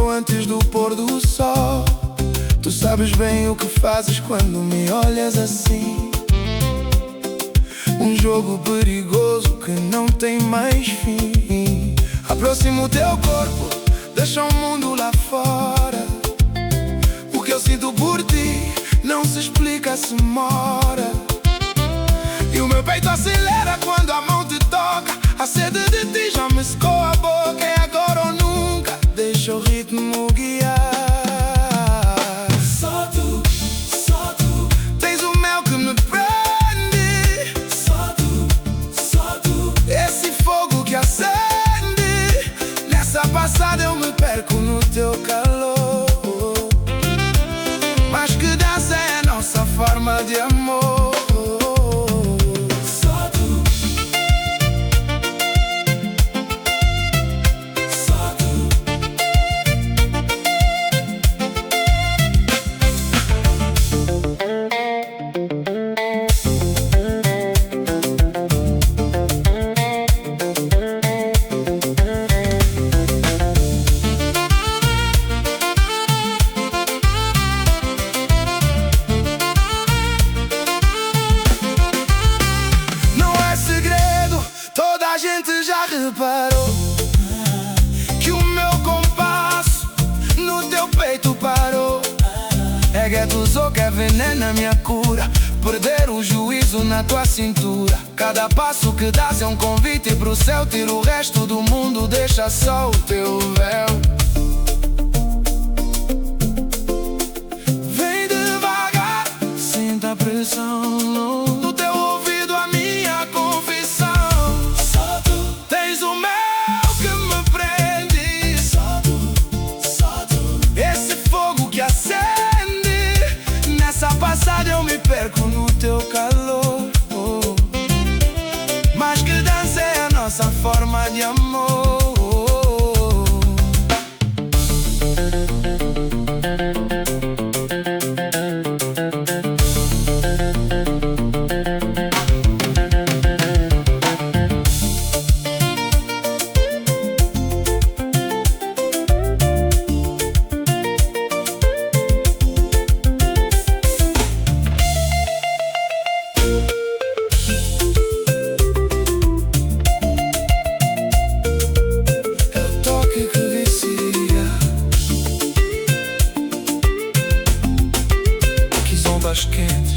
ou antes do pôr do sol. Tu sabes bem o que fazes quando me olhas assim. Um jogo perigoso que não tem mais fim. Aproxima o teu corpo, deixa o mundo lá fora. O que eu sinto por ti não se explica, se mora. E o meu peito acelera quando a mão te toca. A sede de ti já me secou a boca. É agora ou nunca, deixa o ritmo guiar. Só tu Tens o mel que me prende. Só tu Esse fogo que acende. Nessa passada eu me perco no teu calor. Mas que dança é a nossa forma de amor. A gente já reparou que o meu compasso no teu peito parou. É guetos que é veneno, é minha cura. Perder o juízo na tua cintura. Cada passo que dás é um convite pro céu. Tira o resto do mundo, deixa só o teu véu. Vem devagar, sinta a pressão. No teu ouvido a minha confissão. Tens o mel que me prende. Só tu Esse fogo que acende. Nessa passada eu me perco no teu calor. Mas que dança é a nossa forma de amor. Quente.